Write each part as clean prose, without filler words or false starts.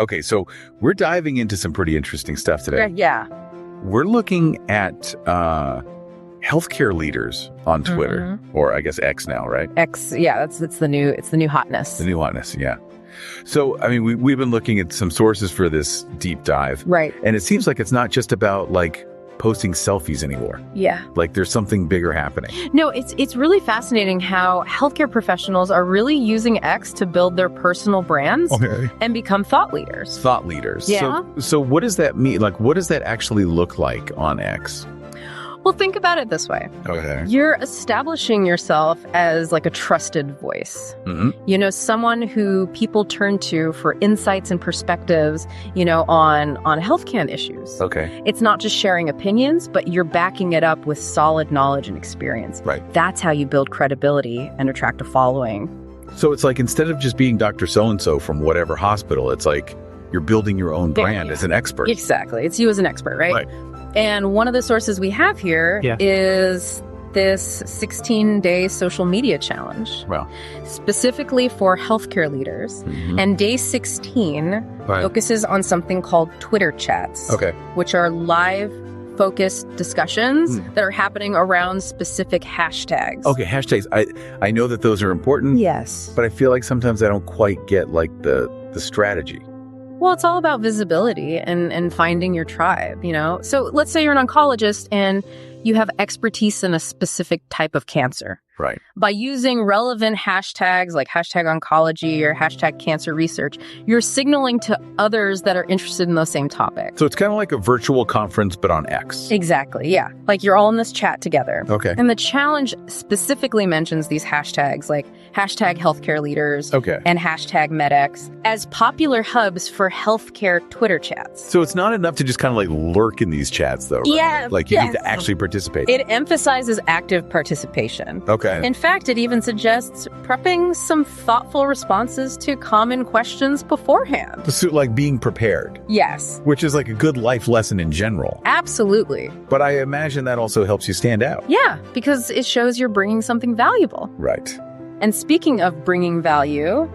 Okay, so we're diving into some pretty interesting stuff today. Yeah. We're looking at healthcare leaders on Twitter, or I guess X now, right? X, yeah, it's the new hotness. The new hotness, yeah. So, I mean, we've been looking at some sources for this deep dive. Right. And it seems like it's not just about, like, posting selfies anymore. Yeah. Like, there's something bigger happening. No, it's really fascinating how healthcare professionals are really using X to build their personal brands and become thought leaders. Thought leaders. Yeah. So what does that mean? Like, what does that actually look like on X? Well, think about it this way. Okay. You're establishing yourself as like a trusted voice. You know, someone who people turn to for insights and perspectives, you know, on healthcare issues. Okay. It's not just sharing opinions, but you're backing it up with solid knowledge and experience. Right. That's how you build credibility and attract a following. So it's like, instead of just being Dr. So-and-so from whatever hospital, it's like you're building your own brand as an expert. Exactly. It's you as an expert, right? Right. And one of the sources we have here is this 16-day social media challenge. Wow. Specifically for healthcare leaders. And day 16 focuses on something called Twitter chats. Okay. Which are live focused discussions that are happening around specific hashtags. Okay, hashtags. I know that those are important. Yes. But I feel like sometimes I don't quite get, like, the strategy. Well, it's all about visibility and finding your tribe, you know? So let's say you're an oncologist and you have expertise in a specific type of cancer. Right. By using relevant hashtags like hashtag oncology or hashtag cancer research, you're signaling to others that are interested in those same topics. So it's kind of like a virtual conference, but on X. Exactly, yeah. Like you're all in this chat together. Okay. And the challenge specifically mentions these hashtags like hashtag healthcare leaders and hashtag MedX as popular hubs for healthcare Twitter chats. So it's not enough to just kind of like lurk in these chats, though, right? Yeah. Like you need to actually participate. It emphasizes active participation. Okay. In fact, it even suggests prepping some thoughtful responses to common questions beforehand. So, like, being prepared. Yes. Which is like a good life lesson in general. Absolutely. But I imagine that also helps you stand out. Yeah, because it shows you're bringing something valuable. Right. And speaking of bringing value,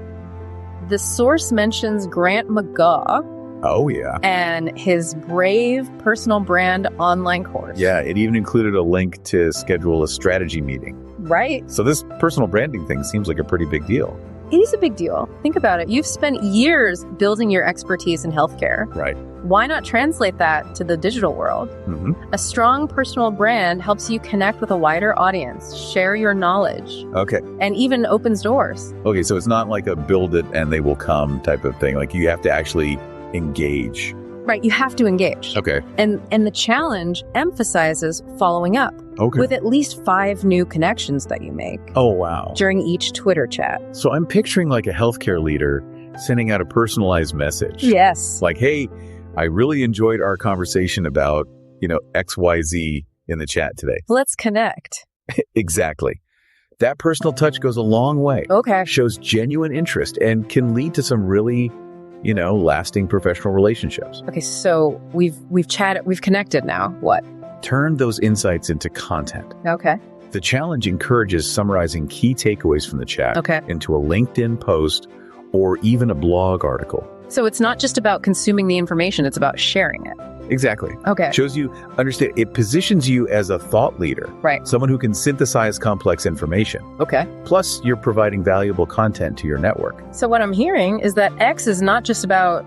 the source mentions Grant McGaugh. Oh, yeah. And his Brave personal brand online course. Yeah, it even included a link to schedule a strategy meeting. Right. So this personal branding thing seems like a pretty big deal. It is a big deal. Think about it. You've spent years building your expertise in healthcare. Right. Why not translate that to the digital world? A strong personal brand helps you connect with a wider audience, share your knowledge. Okay. And even opens doors. Okay, so it's not like a build it and they will come type of thing. Like you have to actually engage. Right, you have to engage. Okay. And the challenge emphasizes following up with at least 5 new connections that you make. Oh, wow. During each Twitter chat. So I'm picturing like a healthcare leader sending out a personalized message. Yes. Like, hey, I really enjoyed our conversation about, you know, XYZ in the chat today. Let's connect. Exactly. That personal touch goes a long way. Okay. Shows genuine interest and can lead to some really, you know, lasting professional relationships. Okay, so we've chatted, we've connected now. What? Turn those insights into content. Okay. The challenge encourages summarizing key takeaways from the chat into a LinkedIn post or even a blog article. So it's not just about consuming the information, it's about sharing it. Exactly. Okay. Shows you, understand, it positions you as a thought leader. Right. Someone who can synthesize complex information. Okay. Plus, you're providing valuable content to your network. So what I'm hearing is that X is not just about,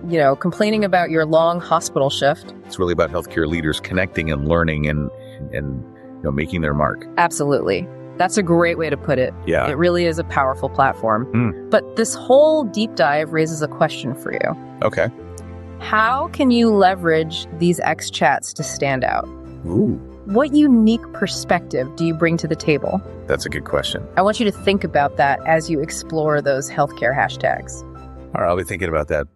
you know, complaining about your long hospital shift. It's really about healthcare leaders connecting and learning and you know, making their mark. Absolutely. That's a great way to put it. Yeah. It really is a powerful platform. But this whole deep dive raises a question for you. Okay. How can you leverage these X chats to stand out? Ooh. What unique perspective do you bring to the table? That's a good question. I want you to think about that as you explore those healthcare hashtags. All right, I'll be thinking about that.